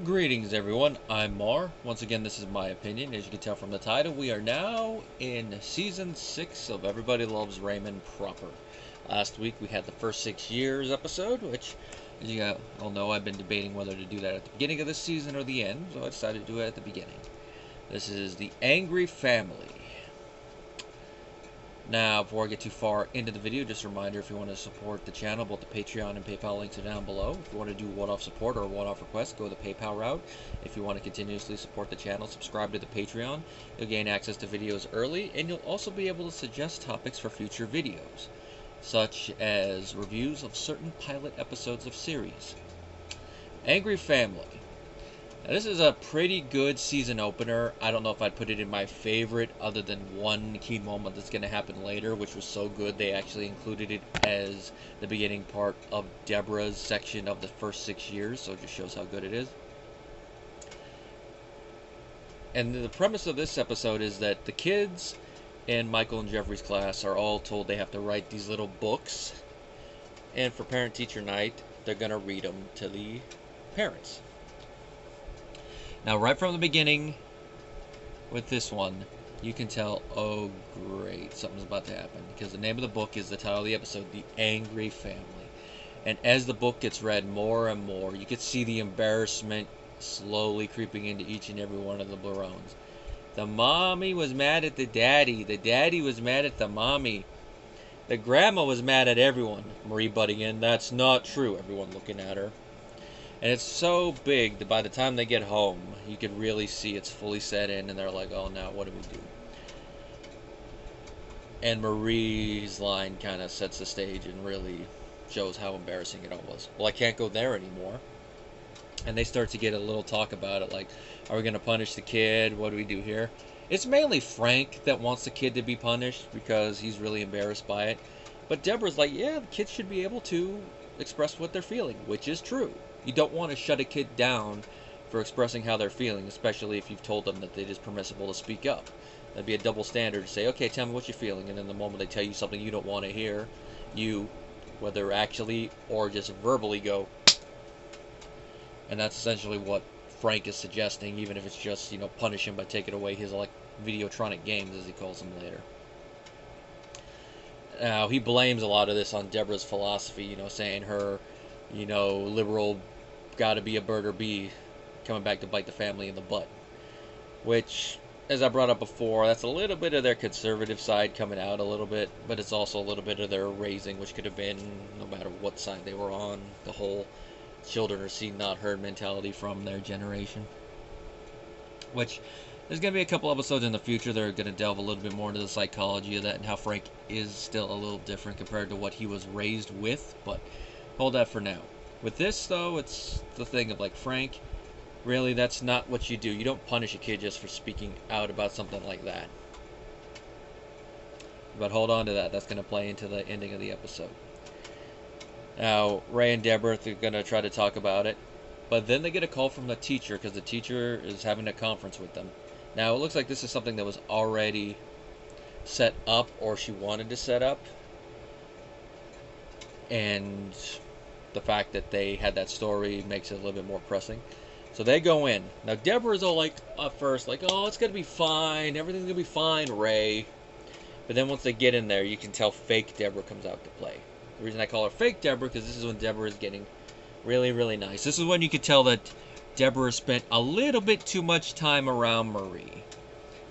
Greetings everyone, I'm Mar. Once again, this is my opinion. As you can tell from the title, we are now in Season 6 of Everybody Loves Raymond proper. Last week we had the first 6 years episode, which, as you all know, I've been debating whether to do that at the beginning of the season or the end, so I decided to do it at the beginning. This is The Angry Family. Now, before I get too far into the video, just a reminder, if you want to support the channel, both the Patreon and PayPal links are down below. If you want to do one-off support or a one-off request, go the PayPal route. If you want to continuously support the channel, subscribe to the Patreon. You'll gain access to videos early, and you'll also be able to suggest topics for future videos, such as reviews of certain pilot episodes of series. Angry Family. Now, this is a pretty good season opener. I don't know if I'd put it in my favorite, other than one key moment that's going to happen later, which was so good they actually included it as the beginning part of Debra's section of the first 6 years, so it just shows how good it is. And the premise of this episode is that the kids in Michael and Jeffrey's class are all told they have to write these little books, and for parent-teacher night, they're going to read them to the parents. Now, right from the beginning with this one, you can tell, oh great, something's about to happen. Because the name of the book is the title of the episode, The Angry Family. And as the book gets read more and more, you can see the embarrassment slowly creeping into each and every one of the Barones. The mommy was mad at the daddy was mad at the mommy. The grandma was mad at everyone. Marie butting in, that's not true, everyone looking at her. And it's so big that by the time they get home, you can really see it's fully set in, and they're like, oh, now what do we do? And Marie's line kind of sets the stage and really shows how embarrassing it all was. Well, I can't go there anymore. And they start to get a little talk about it, like, are we going to punish the kid? What do we do here? It's mainly Frank that wants the kid to be punished because he's really embarrassed by it. But Debra's like, yeah, the kids should be able to express what they're feeling, which is true. You don't want to shut a kid down for expressing how they're feeling, especially if you've told them that it is permissible to speak up. That'd be a double standard to say, okay, tell me what you're feeling, and then the moment they tell you something you don't want to hear, you, whether actually or just verbally, go. And that's essentially what Frank is suggesting, even if it's just, punish him by taking away his, videotronic games, as he calls them later. Now, he blames a lot of this on Debra's philosophy, saying her, liberal gotta be a bird or bee coming back to bite the family in the butt. Which, as I brought up before, that's a little bit of their conservative side coming out a little bit, but it's also a little bit of their raising, which could have been, no matter what side they were on, the whole children are seen, not heard mentality from their generation. Which, there's going to be a couple episodes in the future that are going to delve a little bit more into the psychology of that and how Frank is still a little different compared to what he was raised with, but hold that for now. With this, though, it's the thing of, Frank, really, that's not what you do. You don't punish a kid just for speaking out about something like that. But hold on to that. That's going to play into the ending of the episode. Now, Ray and Debra are going to try to talk about it, but then they get a call from the teacher because the teacher is having a conference with them. Now, it looks like this is something that was already set up, or she wanted to set up, and the fact that they had that story makes it a little bit more pressing. So they go in. Now, Debra's all at first, oh, it's going to be fine. Everything's going to be fine, Ray. But then once they get in there, you can tell fake Debra comes out to play. The reason I call her fake Debra, because this is when Debra is getting really, really nice. This is when you can tell that Debra spent a little bit too much time around Marie.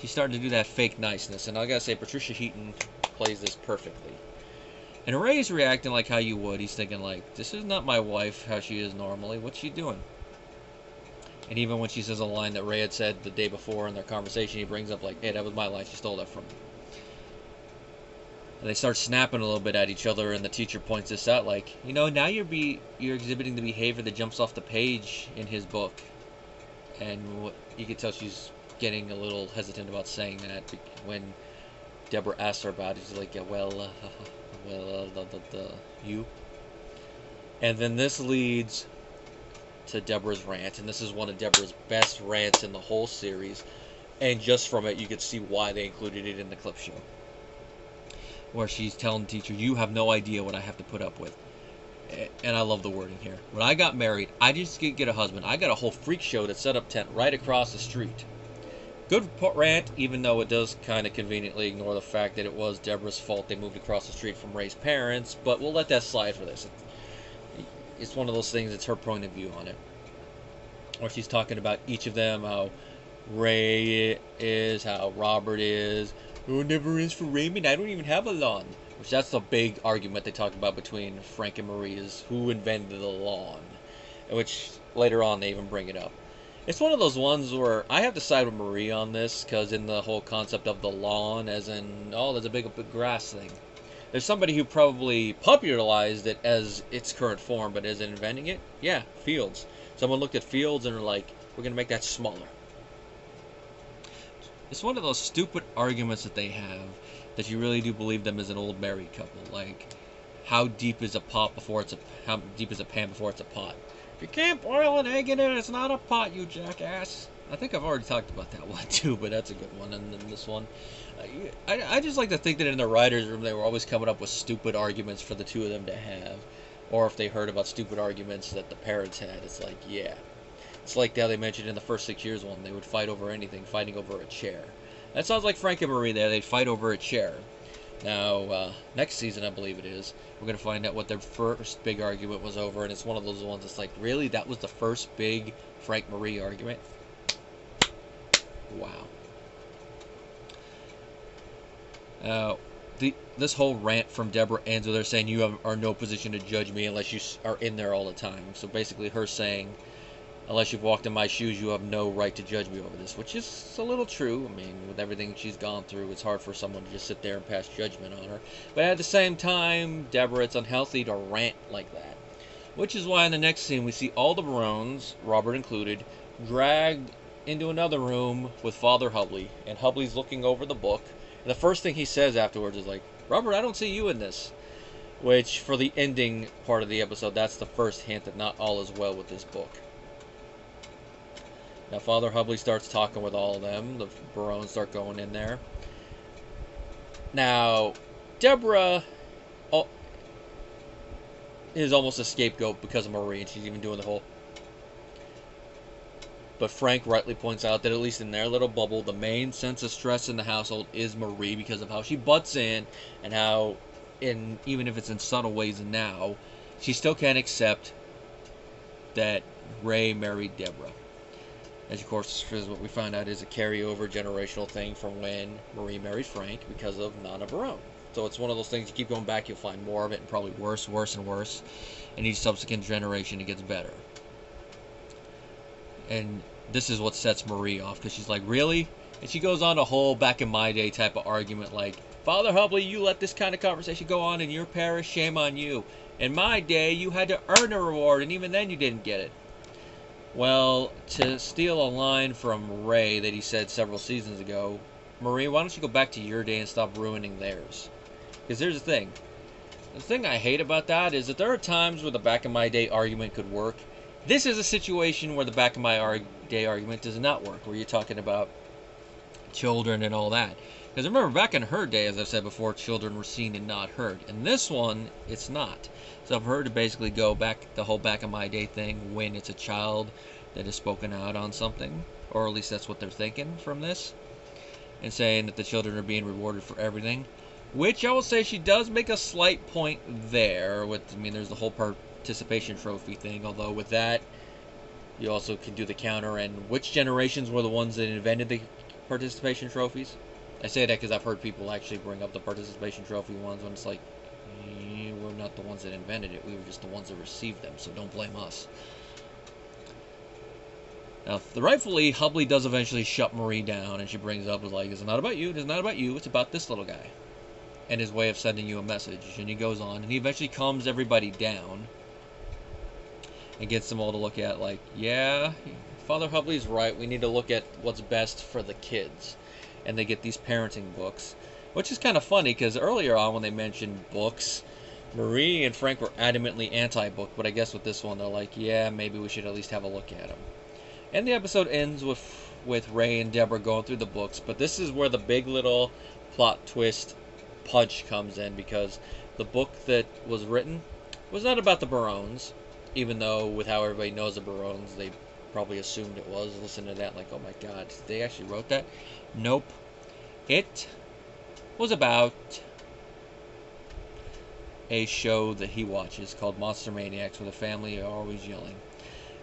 She's starting to do that fake niceness. And I got to say, Patricia Heaton plays this perfectly. And Ray's reacting like how you would. He's thinking this is not my wife, how she is normally. What's she doing? And even when she says a line that Ray had said the day before in their conversation, he brings up hey, that was my line. She stole that from me. And they start snapping a little bit at each other, and the teacher points this out now you're exhibiting the behavior that jumps off the page in his book. And you can tell she's getting a little hesitant about saying that when Debra asks her about it. She's like, yeah, you. And then this leads to Debra's rant, and this is one of Debra's best rants in the whole series, and just from it you could see why they included it in the clip show, where she's telling the teacher, you have no idea what I have to put up with. and I love the wording here. When I got married, I just didn't get a husband. I got a whole freak show that set up tent right across the street. Good rant, even though it does kind of conveniently ignore the fact that it was Debra's fault they moved across the street from Ray's parents, but we'll let that slide for this. It's one of those things, it's her point of view on it. Or she's talking about each of them, how Ray is, how Robert is. Oh, it never is for Raymond, I don't even have a lawn. Which that's the big argument they talk about between Frank and Marie, is who invented the lawn. Which later on they even bring it up. It's one of those ones where I have to side with Marie on this, because in the whole concept of the lawn, as in, oh, there's a big grass thing. There's somebody who probably popularized it as its current form, but as in inventing it, yeah, fields. Someone looked at fields and were like, we're going to make that smaller. It's one of those stupid arguments that they have that you really do believe them as an old married couple. Like, how deep is a pot before it's how deep is a pan before it's a pot? If you can't boil an egg in it, it's not a pot, you jackass. I think I've already talked about that one too, but that's a good one. And then this one, I just like to think that in the writers' room they were always coming up with stupid arguments for the two of them to have, or if they heard about stupid arguments that the parents had, it's like, yeah. It's like how they mentioned in the first 6 years one, they would fight over anything, fighting over a chair. That sounds like Frank and Marie there, they'd fight over a chair. Now, next season, I believe it is, we're going to find out what their first big argument was over, and it's one of those ones that's like, really? That was the first big Frank-Marie argument? Wow. This whole rant from Debra ends with her saying, you are no position to judge me unless you are in there all the time. So basically her saying, unless you've walked in my shoes, you have no right to judge me over this, which is a little true. I mean, with everything she's gone through, it's hard for someone to just sit there and pass judgment on her. But at the same time, Debra, it's unhealthy to rant like that. Which is why in the next scene, we see all the Barones, Robert included, dragged into another room with Father Hubley. And Hubley's looking over the book. And the first thing he says afterwards is like, Robert, I don't see you in this. Which, for the ending part of the episode, that's the first hint that not all is well with this book. Now, Father Hubley starts talking with all of them. The Barones start going in there. Now, Debra is almost a scapegoat because of Marie, and she's even doing the whole... But Frank rightly points out that at least in their little bubble, the main sense of stress in the household is Marie because of how she butts in and how, even if it's in subtle ways now, she still can't accept that Ray married Debra. As of course, is what we find out is a carryover generational thing from when Marie married Frank because of not of her own. So it's one of those things, you keep going back, you'll find more of it, and probably worse, and worse. And each subsequent generation, it gets better. And this is what sets Marie off, because she's like, really? And she goes on a whole back in my day type of argument like, Father Hubley, you let this kind of conversation go on in your parish, shame on you. In my day, you had to earn a reward, and even then you didn't get it. Well, to steal a line from Ray that he said several seasons ago, Marie, why don't you go back to your day and stop ruining theirs? Because here's the thing. The thing I hate about that is that there are times where the back in my day argument could work. This is a situation where the back in my day argument does not work, where you're talking about children and all that. Because remember, back in her day, as I've said before, children were seen and not heard. In this one, it's not. So for her to basically go back, the whole back in my day thing, when it's a child that is spoken out on something, or at least that's what they're thinking from this, and saying that the children are being rewarded for everything, which I will say she does make a slight point there. With, I mean, there's the whole participation trophy thing, although with that, you also can do the counter, and which generations were the ones that invented the participation trophies? I say that because I've heard people actually bring up the participation trophy ones when it's like, we're not the ones that invented it, we were just the ones that received them, so don't blame us. Now, rightfully, Hubley does eventually shut Marie down, and she brings up, like, it's not about you, it's not about you, it's about this little guy. And his way of sending you a message. And he goes on, and he eventually calms everybody down, and gets them all to look at, like, yeah, Father Hubley's right, we need to look at what's best for the kids. And they get these parenting books, which is kind of funny, because earlier on when they mentioned books, Marie and Frank were adamantly anti-book, but I guess with this one, they're like, yeah, maybe we should at least have a look at them. And the episode ends with Ray and Debra going through the books, but this is where the big little plot twist punch comes in, because the book that was written was not about the Barones, even though with how everybody knows the Barones, they probably assumed it was. Listen to that like, oh my god, they actually wrote that? Nope. It was about a show that he watches called Monster Maniacs, where the family are always yelling.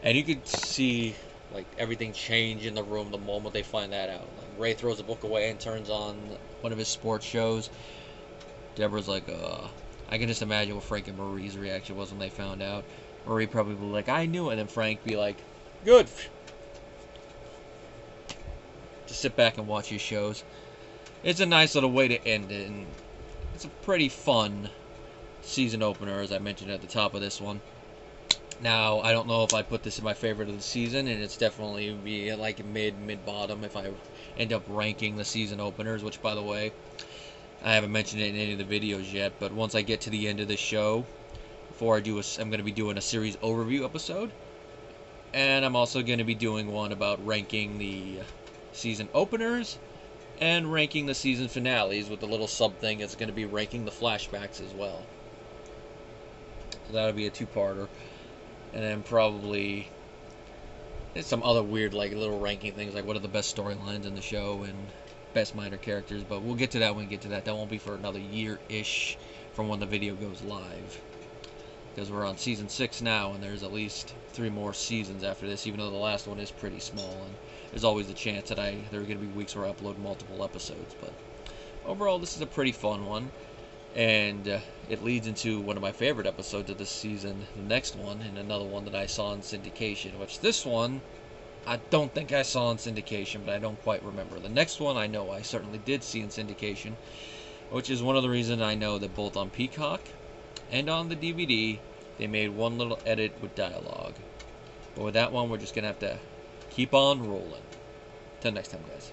And you could see like everything change in the room the moment they find that out. Like Ray throws the book away and turns on one of his sports shows. Debra's like, I can just imagine what Frank and Marie's reaction was when they found out. Marie probably be like, I knew it, and then Frank be like, good. Just sit back and watch his shows. It's a nice little way to end it, and it's a pretty fun season opener, as I mentioned at the top of this one. Now, I don't know if I put this in my favorite of the season, and it's definitely be like mid-bottom if I end up ranking the season openers, which, by the way, I haven't mentioned it in any of the videos yet, but once I get to the end of the show, before I do I'm going to be doing a series overview episode, and I'm also going to be doing one about ranking the season openers and ranking the season finales with a little sub thing that's going to be ranking the flashbacks as well. So that'll be a two-parter. And then probably some other weird like little ranking things, like what are the best storylines in the show and best minor characters. But we'll get to that when we get to that. That won't be for another year-ish from when the video goes live. Because we're on season 6 now, and there's at least 3 more seasons after this, even though the last one is pretty small. And there's always a chance that there are going to be weeks where I upload multiple episodes. But overall, this is a pretty fun one. And it leads into one of my favorite episodes of this season, the next one, and another one that I saw in syndication, which this one, I don't think I saw in syndication, but I don't quite remember. The next one I know I certainly did see in syndication, which is one of the reasons I know that both on Peacock and on the DVD, they made one little edit with dialogue. But with that one, we're just going to have to keep on rolling. Till next time, guys.